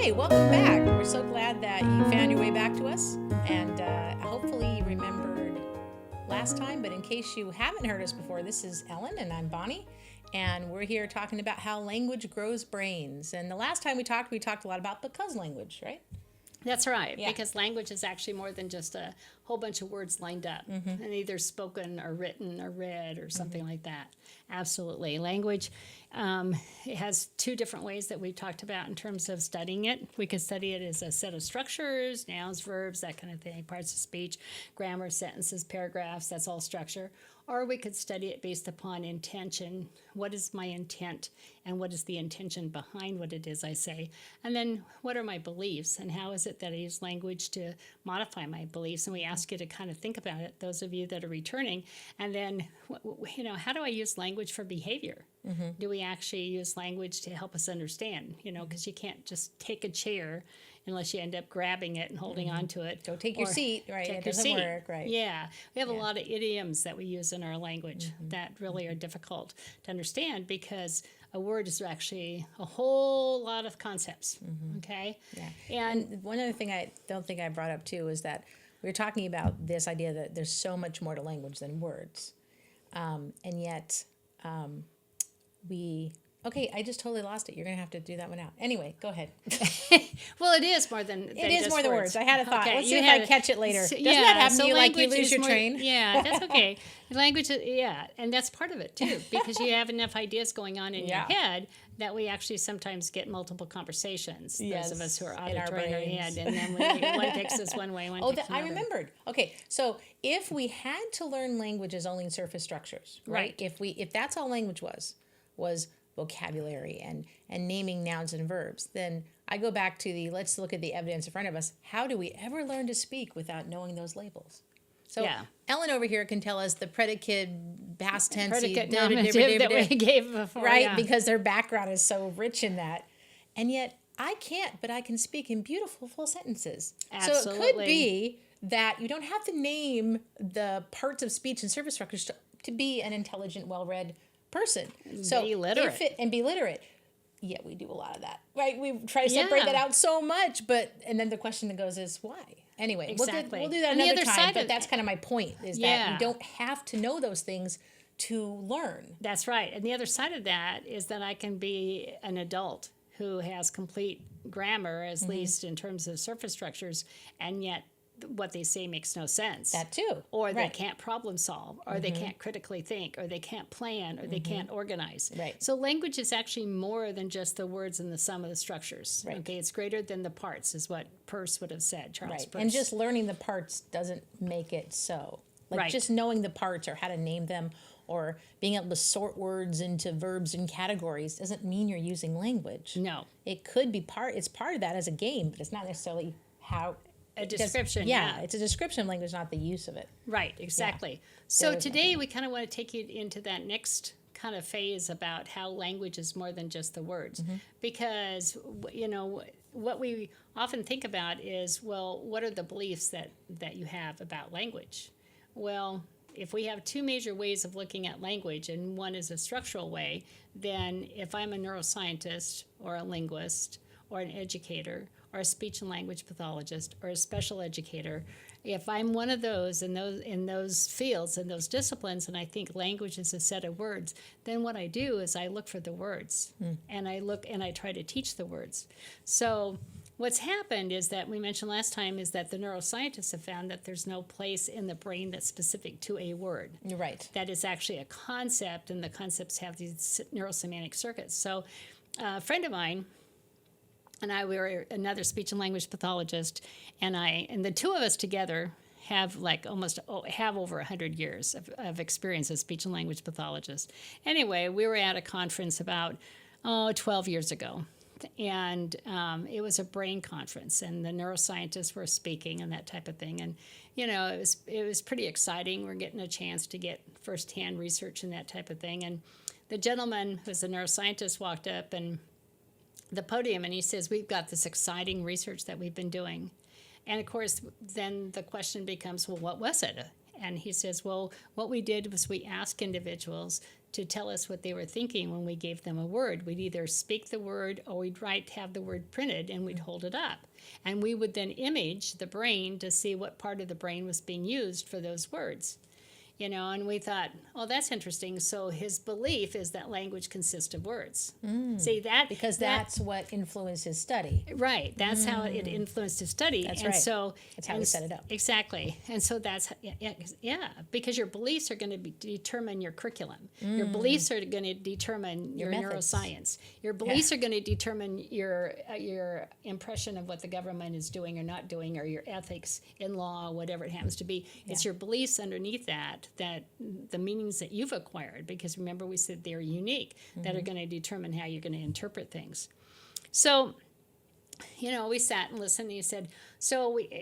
Okay, welcome back. We're so glad that you found your way back to us, and hopefully you remembered last time, but in case you haven't heard us before, this is Ellyn, and I'm Bonnie, and we're here talking about how language grows brains. And the last time we talked a lot about because language, right? That's right, Yeah. because language is actually more than just a whole bunch of words lined up and either spoken or written or read or something like that. Absolutely. Language, it has two different ways that we've talked about in terms of studying it. We could study it as a set of structures, nouns, verbs, that kind of thing, parts of speech, grammar, sentences, paragraphs, that's all structure. Or we could study it based upon intention. What is my intent? And what is the intention behind what it is I say? And then what are my beliefs? And how is it that I use language to modify my beliefs? And we ask you to kind of think about it, those of you that are returning. And then, how do I use language for behavior? Do we actually use language to help us understand? Because you can't just take a chair unless you end up grabbing it and holding on to it. Go take your seat, right? It doesn't work, right? Yeah. We have a lot of idioms that we use in our language that really are difficult to understand because a word is actually a whole lot of concepts, okay? Yeah. And one other thing I don't think I brought up, too, is that we were talking about this idea that there's so much more to language than words. And yet Okay, I just totally lost it. You're going to have to do that one out. Anyway, go ahead. Well, it is more than It is just more than words. I had a thought. Okay, Let's see if I catch it later. Doesn't that happen to you, like you lose your train? Yeah, that's okay. Language, and that's part of it, too, because you have enough ideas going on in your head that we actually sometimes get multiple conversations, those of us who are auditory in our head, and then one takes us one way, one takes another. I remembered. Okay, so if we had to learn languages only in surface structures, right? If that's all language was vocabulary and naming nouns and verbs, then I go back to let's look at the evidence in front of us. How do we ever learn to speak without knowing those labels? So Ellyn over here can tell us the predicate, past tense, that we gave before, right? Because their background is so rich in that. And yet I can't, but I can speak in beautiful full sentences. Absolutely. So it could be that you don't have to name the parts of speech and surface structures to be an intelligent, well-read person. So be literate. Be literate. Yeah, we do a lot of that, right? We try to separate that out so much, and then the question that goes is why? Anyway, exactly. we'll do that another time, but that's kind of my point, is that you don't have to know those things to learn. That's right. And the other side of that is that I can be an adult who has complete grammar, at least in terms of surface structures, and yet what they say makes no sense. That too. Or they can't problem solve, or they can't critically think, or they can't plan, or they can't organize. Right. So language is actually more than just the words and the sum of the structures. Right. Okay, it's greater than the parts, is what Peirce would have said, Charles Peirce. And just learning the parts doesn't make it so. Just knowing the parts or how to name them or being able to sort words into verbs and categories doesn't mean you're using language. No. It could be it's part of that as a game, but it's not necessarily how... A description. It's a description of language, not the use of it. Right, exactly. Yeah. So today we kind of want to take you into that next kind of phase about how language is more than just the words. Because, what we often think about is, well, what are the beliefs that you have about language? Well, if we have two major ways of looking at language, and one is a structural way, then if I'm a neuroscientist or a linguist or an educator or a speech and language pathologist or a special educator, if I'm one of those in those fields and those disciplines, and I think language is a set of words, then what I do is I look for the words and I try to teach the words. So what's happened is that we mentioned last time is that the neuroscientists have found that there's no place in the brain that's specific to a word. Right. That is actually a concept, and the concepts have these neurosemantic circuits. So a friend of mine and we were another speech and language pathologist, and the two of us together have have over 100 years of experience as speech and language pathologists. Anyway, we were at a conference about 12 years ago, and it was a brain conference, and the neuroscientists were speaking and that type of thing, and it was pretty exciting. We're getting a chance to get firsthand research and that type of thing, and the gentleman who's a neuroscientist walked up and the podium, and he says, we've got this exciting research that we've been doing. And of course, then the question becomes, well, what was it? And he says, well, what we did was we asked individuals to tell us what they were thinking when we gave them a word. We'd either speak the word or we'd have the word printed and we'd hold it up. And we would then image the brain to see what part of the brain was being used for those words. And we thought, oh, that's interesting. So his belief is that language consists of words. See that? Because that's what influenced his study. Right. That's how it influenced his study. That's and right. So that's how he set it up. Exactly. And so that's, because your beliefs are going to determine your curriculum. Your beliefs are going to determine your neuroscience. Your beliefs are going to determine your impression of what the government is doing or not doing, or your ethics in law, whatever it happens to be. It's your beliefs underneath that the meanings that you've acquired, because remember we said they're unique, that are going to determine how you're going to interpret things. So, we sat and listened, and he said,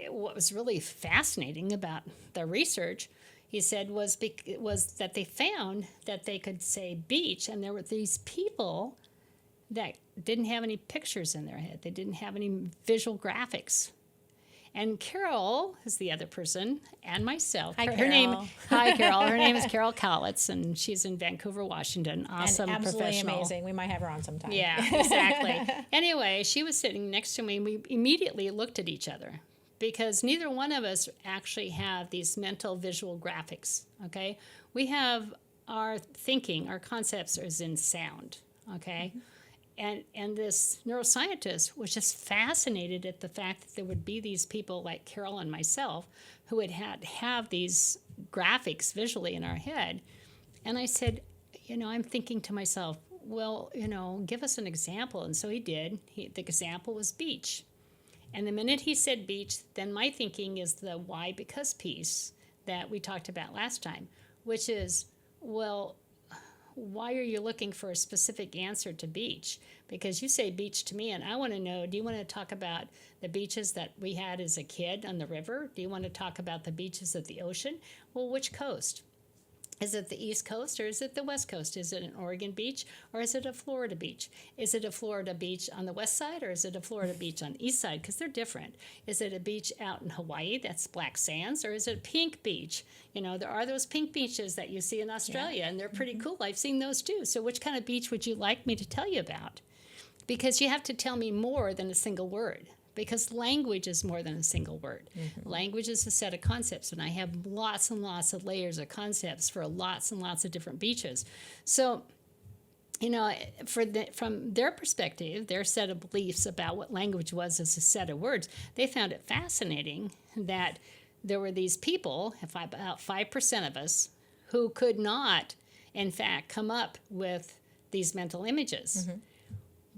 what was really fascinating about the research, he said, was that they found that they could say beach, and there were these people that didn't have any pictures in their head. They didn't have any visual graphics. And Carol is the other person, and myself. Hi, Her name, Carol. hi, Carol. Her name is Carol Cowlitz, and she's in Vancouver, Washington. Awesome, and absolutely professional. amazing. We might have her on sometime. Yeah, exactly. Anyway, she was sitting next to me, and we immediately looked at each other because neither one of us actually have these mental visual graphics, okay? We have our thinking, our concepts is in sound, okay? And this neuroscientist was just fascinated at the fact that there would be these people like Carol and myself who would have these graphics visually in our head. And I said, I'm thinking to myself, well, give us an example. And so he did. The example was beach. And the minute he said beach, then my thinking is the why because piece that we talked about last time, which is, well, why are you looking for a specific answer to beach? Because you say beach to me, and I want to know, do you want to talk about the beaches that we had as a kid on the river? Do you want to talk about the beaches at the ocean? Well, which coast? Is it the East Coast or is it the West Coast? Is it an Oregon beach or is it a Florida beach? Is it a Florida beach on the west side or is it a Florida beach on the east side? Because they're different. Is it a beach out in Hawaii that's black sands or is it a pink beach? There are those pink beaches that you see in Australia and they're pretty cool. I've seen those too. So which kind of beach would you like me to tell you about? Because you have to tell me more than a single word. Because language is more than a single word. Language is a set of concepts, and I have lots and lots of layers of concepts for lots and lots of different beaches. So, from their perspective, their set of beliefs about what language was as a set of words, they found it fascinating that there were these people, about 5% of us, who could not, in fact, come up with these mental images.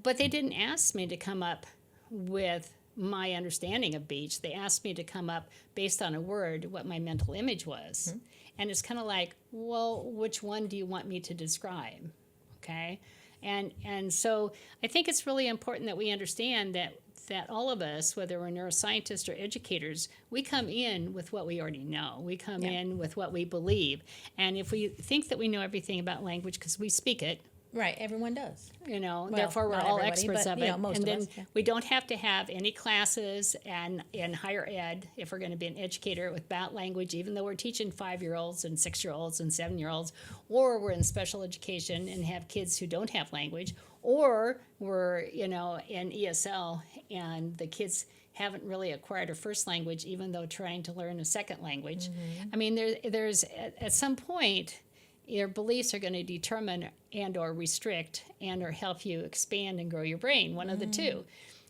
But they didn't ask me to come up with my understanding of beach. They asked me to come up based on a word what my mental image was. And it's kind of like, well, which one do you want me to describe? Okay? And so I think it's really important that we understand that all of us, whether we're neuroscientists or educators, we come in with what we already know. We come in with what we believe. And if we think that we know everything about language because we speak it, right, everyone does. Therefore we're all experts of it. Most and of then us, we don't have to have any classes and in higher ed if we're going to be an educator about language, even though we're teaching 5-year-olds and 6-year-olds and 7-year-olds, or we're in special education and have kids who don't have language, or we're, in ESL and the kids haven't really acquired a first language, even though trying to learn a second language. I mean, there's at some point, your beliefs are going to determine and or restrict and or help you expand and grow your brain, one of the two.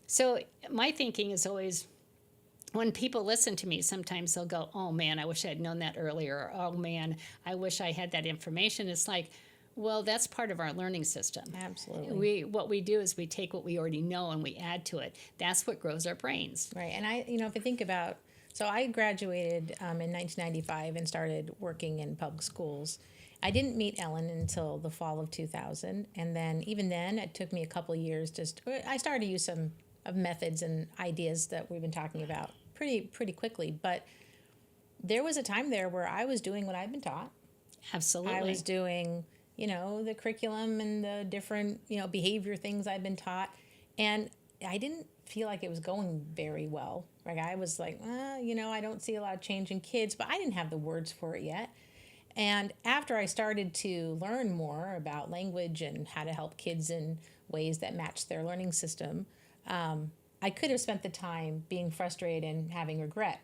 So my thinking is always, when people listen to me, sometimes they'll go, oh man, I wish I had known that earlier, or oh man, I wish I had that information. It's like, well, that's part of our learning system. Absolutely. What we do is we take what we already know and we add to it. That's what grows our brains. Right, and if I think about, so I graduated in 1995 and started working in public schools. I didn't meet Ellyn until the fall of 2000, and then even then, it took me a couple of years. I started to use some of methods and ideas that we've been talking about pretty quickly. But there was a time there where I was doing what I'd been taught. Absolutely, I was doing the curriculum and the different behavior things I've been taught, and I didn't feel like it was going very well. Like I was like, I don't see a lot of change in kids, but I didn't have the words for it yet. And after I started to learn more about language and how to help kids in ways that match their learning system, I could have spent the time being frustrated and having regret.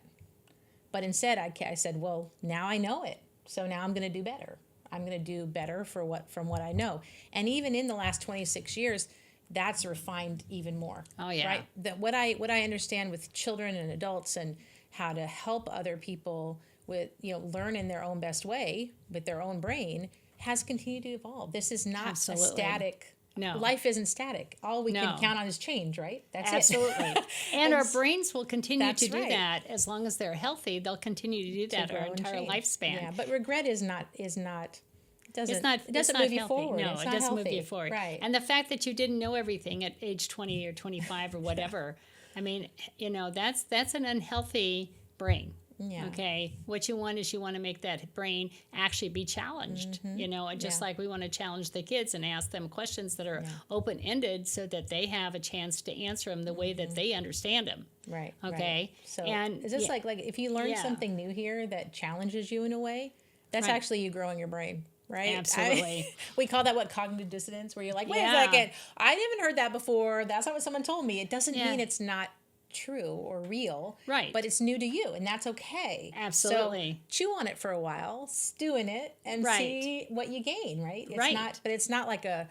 But instead, I said, well, now I know it. So now I'm going to do better. I'm going to do better from what I know. And even in the last 26 years, that's refined even more. Oh, yeah. Right? That what I understand with children and adults and how to help other people with, learn in their own best way with their own brain has continued to evolve. This is not Absolutely. a static. No. Life isn't static. All we can count on is change, right? That's Absolutely. And our brains will continue That's to do right. that as long as they're healthy. They'll continue to do that grow our and entire change. lifespan. Yeah, but regret is not It's not move you healthy. forward. No, It's it not doesn't move healthy. you forward. Right. And the fact that you didn't know everything at age 20 or 25 or whatever, I mean, that's an unhealthy brain. Yeah. Okay. What you want is you want to make that brain actually be challenged, and just like we want to challenge the kids and ask them questions that are open-ended so that they have a chance to answer them the way that they understand them. Right. Okay. Right. So And is this like if you learn Yeah. something new here that challenges you in a way, that's Right. actually you growing your brain. Right? Absolutely. We call that cognitive dissonance, where you're like, wait Yeah. a second, I haven't heard that before. That's not what someone told me. It doesn't Yeah. mean it's not true or real. Right. But it's new to you, and that's okay. Absolutely. So chew on it for a while, stew in it, and Right. see what you gain, right? It's Right. not, but it's not like a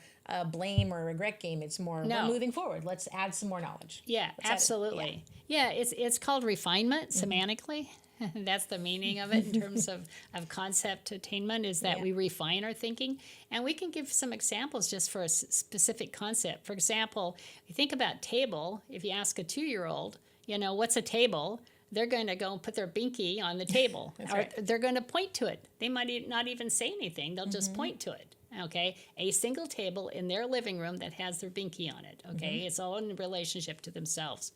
blame or regret game. It's more, No. we're moving forward. Let's add some more knowledge. Yeah, Let's add it. absolutely. Yeah, it's called refinement semantically. That's the meaning of it in terms of concept attainment, is that we refine our thinking. And we can give some examples just for a specific concept. For example, if you think about table, if you ask a 2-year-old, what's a table? They're going to go and put their binky on the table. That's or right. they're going to point to it. They might not even say anything. They'll just point to it. Okay, a single table in their living room that has their binky on it. Okay, it's all in relationship to themselves.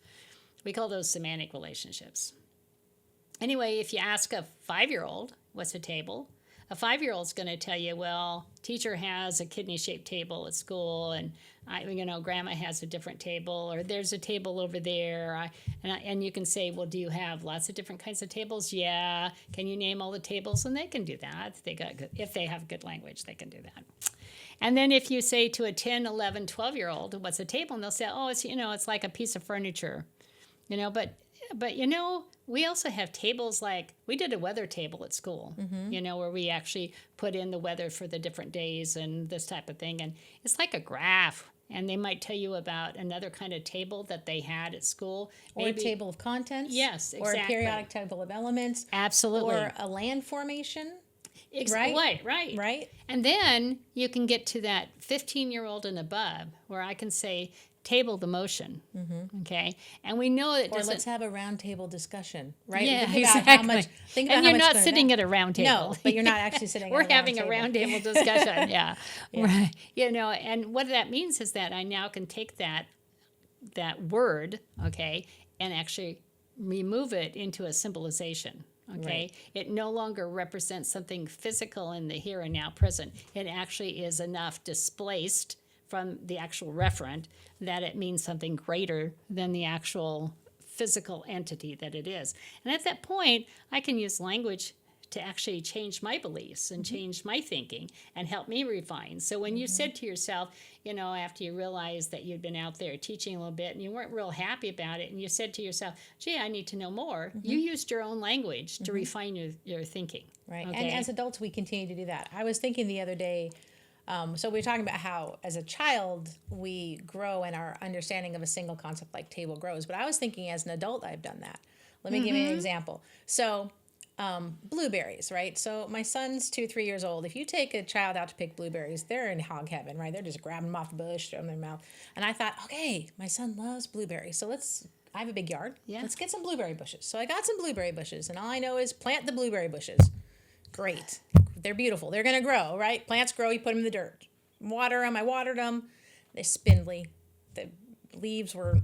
We call those semantic relationships. Anyway, if you ask a 5-year-old, what's a table? A 5-year-old's going to tell you, well, teacher has a kidney-shaped table at school, and grandma has a different table, or there's a table over there. And you can say, well, do you have lots of different kinds of tables? Yeah. Can you name all the tables? And they can do that. If they have good language, they can do that. And then if you say to a 10, 11, 12-year-old, what's a table? And they'll say, oh, it's like a piece of furniture. But we also have tables like, we did a weather table at school, where we actually put in the weather for the different days and this type of thing. And it's like a graph. And they might tell you about another kind of table that they had at school. Or a table of contents. Yes, Or a exactly. periodic table of elements. Absolutely. Or a land formation. Right. And then you can get to that 15-year-old and above, where I can say, table the motion. Okay, and we know that. Or let's have a round table discussion, right? Yeah, Think about exactly. how much. Think about and how you're much not gonna sitting matter. at a round table. No, but you're not actually sitting. We're at a round having table. a round table discussion. Yeah. Right. And what that means is that I now can take that word, okay, and actually remove it into a symbolization. Okay, it no longer represents something physical in the here and now present. It actually is enough displaced from the actual referent that it means something greater than the actual physical entity that it is. And at that point, I can use language to actually change my beliefs and change my thinking and help me refine. So when you said to yourself, after you realized that you'd been out there teaching a little bit and you weren't real happy about it, and you said to yourself, gee, I need to know more, you used your own language to refine your thinking. Right. Okay? And as adults, we continue to do that. I was thinking the other day, so we were talking about how as a child we grow and our understanding of a single concept like table grows. But I was thinking as an adult, I've done that. Let me give you an example. So blueberries, right? So my son's 2-3 years old. If you take a child out to pick blueberries, they're in hog heaven, right? They're just grabbing them off the bush, throwing them in their mouth. And I thought, okay, my son loves blueberries. So I have a big yard. Yeah. Let's get some blueberry bushes. So I got some blueberry bushes, and all I know is plant the blueberry bushes. Great. They're beautiful. They're going to grow, right? Plants grow, you put them in the dirt. Water them. I watered them. They're spindly. The leaves were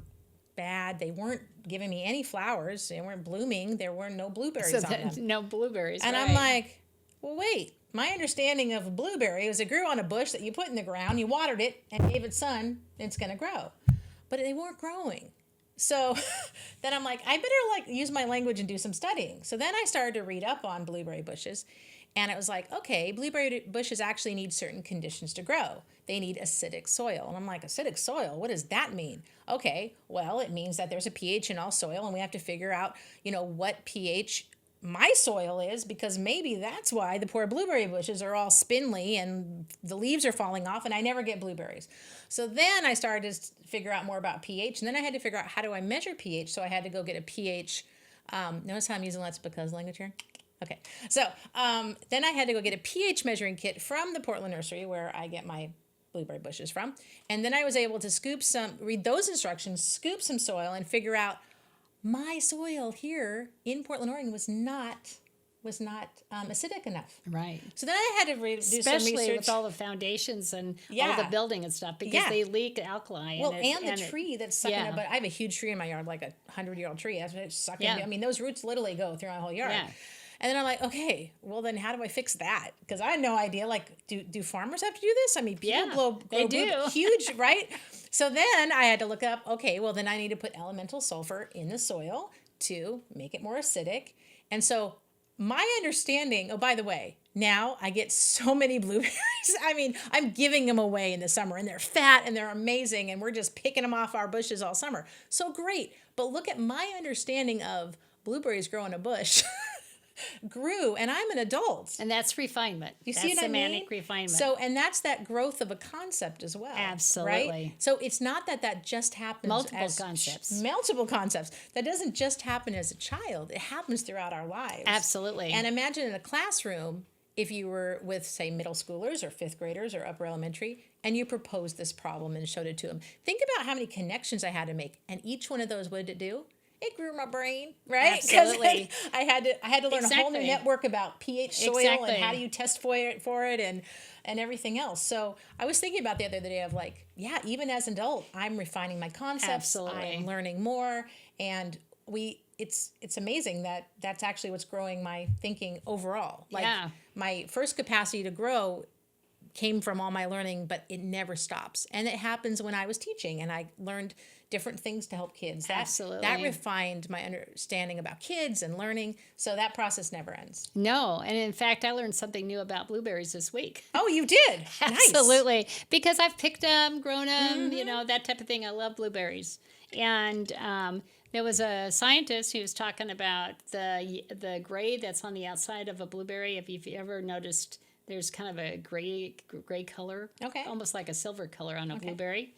bad. They weren't giving me any flowers. They weren't blooming. There were no blueberries on them. No blueberries. And right. I'm like, well, wait. My understanding of a blueberry was it grew on a bush that you put in the ground, you watered it, and gave it sun, it's going to grow. but they weren't growing. So then I'm like, I better like use my language and do some studying. So then I started to read up on blueberry bushes, and it was like, okay, blueberry bushes actually need certain conditions to grow. They need acidic soil. And I'm like, acidic soil? What does that mean? Okay, well, it means that there's a pH in all soil, and we have to figure out, what pH my soil is, because maybe that's why the poor blueberry bushes are all spindly and the leaves are falling off and I never get blueberries. So then I started to figure out more about pH, and then I had to figure out, how do I measure pH? So I had to go get a pH. Notice how I'm using lots because language here? Okay. So then I had to go get a pH measuring kit from the Portland nursery where I get my blueberry bushes from. And then I was able to read those instructions, scoop some soil, and figure out my soil here in Portland, Oregon was not acidic enough. Right. So then I had to do some Especially research. with all the foundations and all the building and stuff, because they leak alkali. Well, and the tree that's sucking yeah. it. But I have a huge tree in my yard, like a 100-year-old tree. That's what it's sucking. Yeah. I mean, those roots literally go through my whole yard. Yeah. And then I'm like, okay, well then how do I fix that? Because I had no idea. Like, do farmers have to do this? I mean, people they do. Huge, right? So then I had to look up, okay, well then I need to put elemental sulfur in the soil to make it more acidic. And so my understanding, oh, by the way, now I get so many blueberries. I mean, I'm giving them away in the summer, and they're fat and they're amazing, and we're just picking them off our bushes all summer. So great. But look at my understanding of blueberries growing a bush. Grew, and I'm an adult. And that's refinement. You That's see what I mean? semantic refinement. So, and that's that growth of a concept as well. Absolutely. Right? So it's not that just happens Multiple concepts. Multiple concepts. That doesn't just happen as a child. It happens throughout our lives. Absolutely. And imagine in a classroom, if you were with, say, middle schoolers or fifth graders or upper elementary, and you proposed this problem and showed it to them. Think about how many connections I had to make. And each one of those, what did it do? It grew my brain, right? Absolutely. I had to learn a whole new network about pH soil and how do you test for it and everything else. So I was thinking about the other day of like, yeah, even as an adult, I'm refining my concepts. Absolutely. I'm learning more, and it's amazing that that's actually what's growing my thinking overall. Like my first capacity to grow came from all my learning, but it never stops. And it happens when I was teaching and I learned different things to help kids. Absolutely. That refined my understanding about kids and learning. So that process never ends. No. And in fact, I learned something new about blueberries this week. Oh, you did? Absolutely. Nice. Because I've picked them, grown them, that type of thing. I love blueberries. And there was a scientist who was talking about the gray that's on the outside of a blueberry. If you've ever noticed, there's kind of a gray color, almost like a silver color on a blueberry,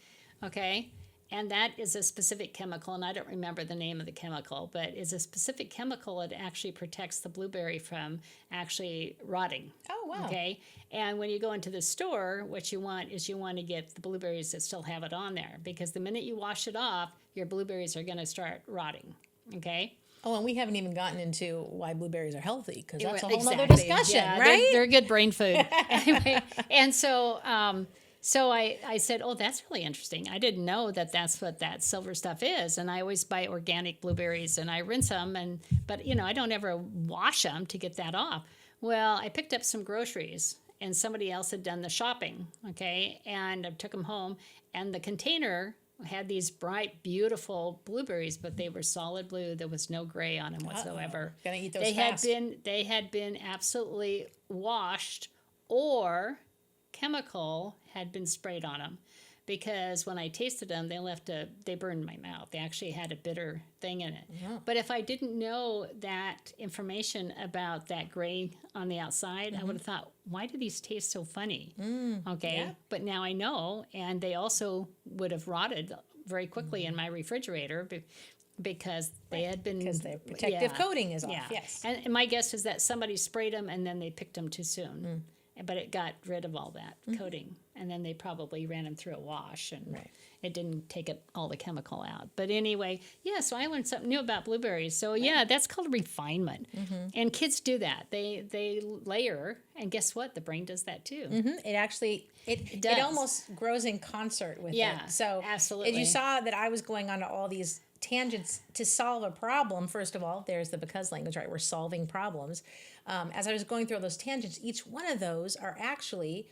and that is a specific chemical, and I don't remember the name of the chemical, but it's a specific chemical that actually protects the blueberry from actually rotting. Oh, wow. Okay, and when you go into the store, what you want to get the blueberries that still have it on there, because the minute you wash it off, your blueberries are going to start rotting, okay? Oh, and we haven't even gotten into why blueberries are healthy, because that's a whole Exactly. other discussion, Yeah, right? They're good brain food. Anyway, and so I said, oh, that's really interesting. I didn't know that that's what that silver stuff is. And I always buy organic blueberries and I rinse them, but I don't ever wash them to get that off. Well, I picked up some groceries and somebody else had done the shopping, and I took them home, and the container had these bright, beautiful blueberries, but they were solid blue. There was no gray on them whatsoever. Gonna eat those fast. They had been absolutely washed, or chemical had been sprayed on them, because when I tasted them, they burned my mouth. They actually had a bitter thing in it. Yeah. But if I didn't know that information about that gray on the outside, I would have thought, why do these taste so funny? Yeah. But now I know, and they also would have rotted very quickly in my refrigerator because they had been... Because the protective coating is off, yes. And my guess is that somebody sprayed them and then they picked them too soon. But it got rid of all that coating. And then they probably ran them through a wash, and it didn't take all the chemical out. But anyway, so I learned something new about blueberries. So that's called refinement. And kids do that. They layer, and guess what? The brain does that too. It actually, it almost grows in concert with it. So absolutely. If you saw that I was going on to all these tangents to solve a problem, first of all, there's the because language, right? We're solving problems. As I was going through all those tangents, each one of those are actually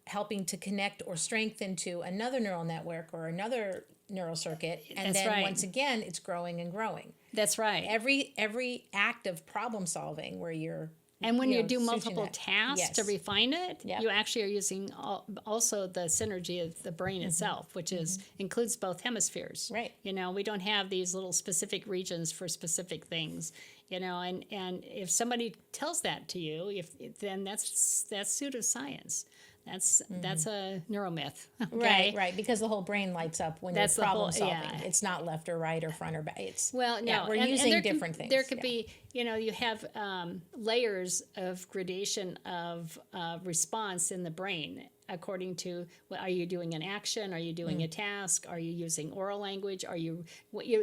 helping to connect or strengthen to another neural network or another neural circuit, and That's then right. once again it's growing and growing. That's right. Every act of problem solving where you're And when you know, do switching multiple that. tasks to Yes. refine it, Yep. you actually are using also the synergy of the brain itself, which is includes both hemispheres. Right. You know, we don't have these little specific regions for specific things. You know, and if somebody tells that to you, then that's pseudoscience. That's a neuromyth. Okay? Right, because the whole brain lights up when That's the you're whole- problem solving. yeah. It's not left or right or front or back. It's Well, no, yeah, we're and using there different things. There could Yeah. be, you know, you have layers of gradation of response in the brain according to are you doing an action, are you doing a task, are you using oral language, you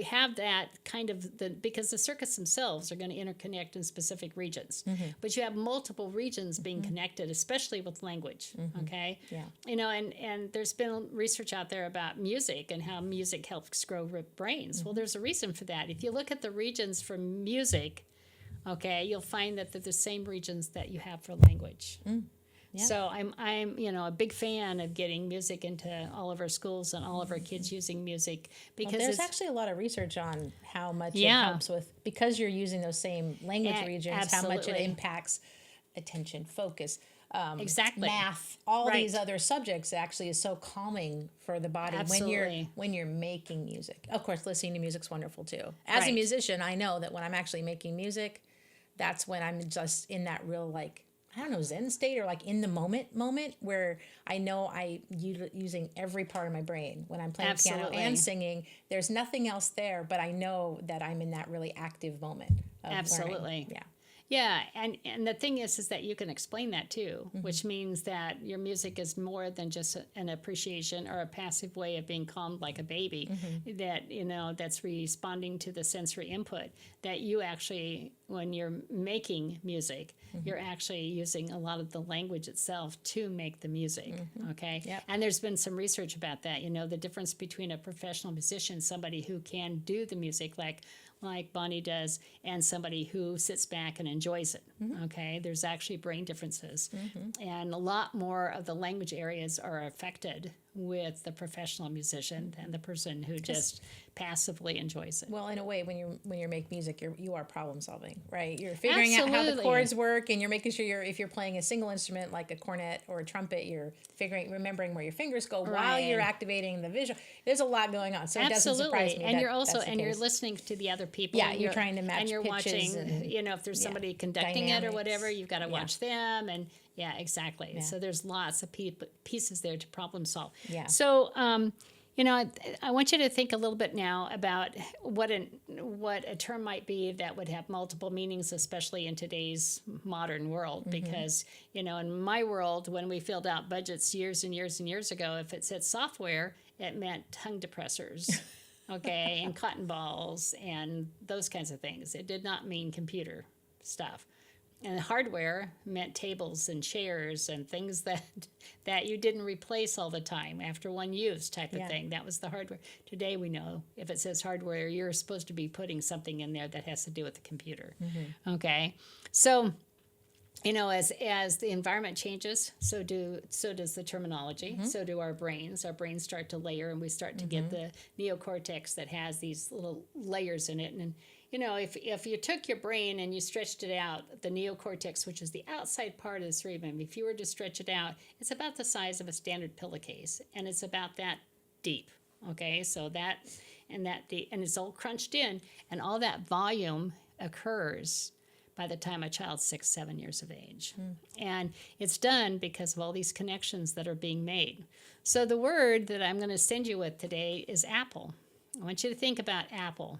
have that kind of because the circuits themselves are going to interconnect in specific regions, but you have multiple regions being connected, especially with language. Okay, Yeah. you know, and there's been research out there about music and how music helps grow brains. Well, there's a reason for that. If you look at the regions for music, okay, you'll find that they're the same regions that you have for language. Yeah. So I'm you know a big fan of getting music into all of our schools and all of our kids using music because There's it's actually a lot of research on how much it Yeah. helps with, because you're using those same language regions, how much it absolutely. impacts attention, focus, exactly math, all Right. these other subjects. Actually is so calming for the body Absolutely. when you're making music. Of course, listening to music's wonderful too. As a Right. musician, I know that when I'm actually making music, that's when I'm just in that real, like, I don't know, Zen state, or like in the moment where I know using every part of my brain when I'm playing piano Absolutely. and singing. There's nothing else there, but I know that I'm in that really active moment of Absolutely. learning. Yeah. Yeah, and the thing is that you can explain that too, which means that your music is more than just an appreciation or a passive way of being calmed like a baby. That you know that's responding to the sensory input. That you actually, when you're making music, you're actually using a lot of the language itself to make the music. Okay, Yep. and there's been some research about that. You know, the difference between a professional musician, somebody who can do the music like Bonnie does, and somebody who sits back and enjoys it. Okay, there's actually brain differences, and a lot more of the language areas are affected with the professional musician than the person who just passively enjoys it. Well, in a way, when you make music, you are problem solving, right? You're figuring out how the Absolutely. chords work, and you're making sure if you're playing a single instrument like a cornet or a trumpet, you're remembering where your fingers go while you're Right. activating the visual. There's a lot going on, so it doesn't surprise me. And that you're also that's the you're case. listening to the other people. Yeah, and you're trying to match and you're pitches watching. and, You know, if there's yeah, somebody conducting it or dynamics. whatever, you've got to Yeah. watch them. And yeah, exactly. Yeah. So there's lots of pieces there to problem solve. Yeah. So you know, I want you to think a little bit now about what a term might be that would have multiple meanings, especially in today's modern world. Because, you know, in my world, when we filled out budgets years and years and years ago, if it said software, it meant tongue depressors, okay, and cotton balls and those kinds of things. It did not mean computer stuff. And hardware meant tables and chairs and things that you didn't replace all the time after one use type of Yeah. thing. That was the hardware. Today we know if it says hardware, you're supposed to be putting something in there that has to do with the computer. Okay, so you know, as the environment changes, so does the terminology. So do our brains. Our brains start to layer, and we start to get the neocortex that has these little layers in it. And you know, if you took your brain and you stretched it out, the neocortex, which is the outside part of the cerebrum, if you were to stretch it out, it's about the size of a standard pillowcase, and it's about that deep. Okay, so that deep, and it's all crunched in, and all that volume occurs by the time a child's 6, 7 years of age. And it's done because of all these connections that are being made. So the word that I'm going to send you with today is apple. I want you to think about apple,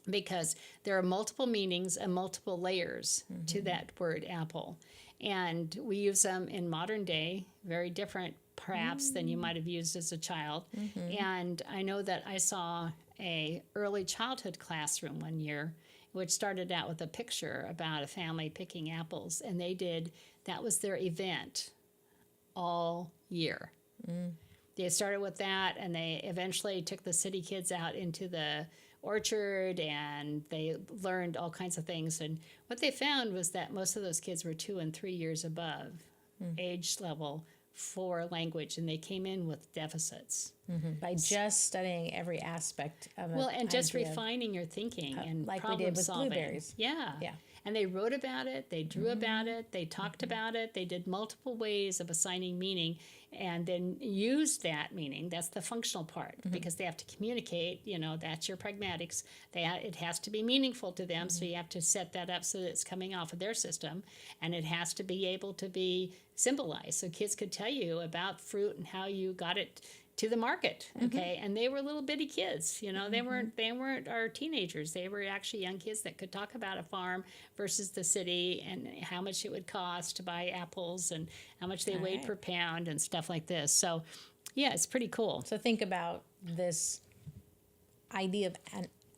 because there are multiple meanings and multiple layers to that word apple. And we use them in modern day, very different perhaps than you might have used as a child. And I know that I saw a early childhood classroom one year, which started out with a picture about a family picking apples. And that was their event all year. They started with that, and they eventually took the city kids out into the orchard, and they learned all kinds of things. And what they found was that most of those kids were 2 and 3 years above age level for language, and they came in with deficits. By just studying every aspect of it. Well, and just refining your thinking and like we problem did with solving. blueberries. Yeah. Yeah. And they wrote about it, they drew about it, they talked about it, they did multiple ways of assigning meaning and then used that meaning. That's the functional part because they have to communicate, that's your pragmatics. It has to be meaningful to them, so you have to set that up so that it's coming off of their system, and it has to be able to be symbolized. So kids could tell you about fruit and how you got it to the market, okay? And they were little bitty kids, they weren't our teenagers. They were actually young kids that could talk about a farm versus the city and how much it would cost to buy apples and how much they weighed per pound and stuff like this. So, yeah, it's pretty cool. So think about this idea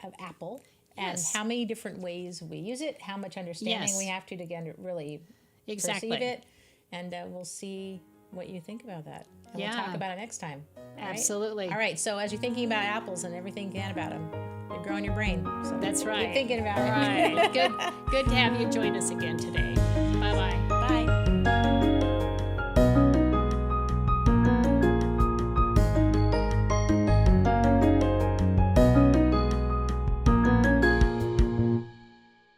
of apple and how many different ways we use it, how much understanding we have to really perceive it, and we'll see what you think about that. And we'll talk about it next time. Right? Absolutely. All right, so as you're thinking about apples and everything you can about them, you're growing your brain. So that's right. Keep thinking about it. Right. Good to have you join us again today. Bye-bye. Bye.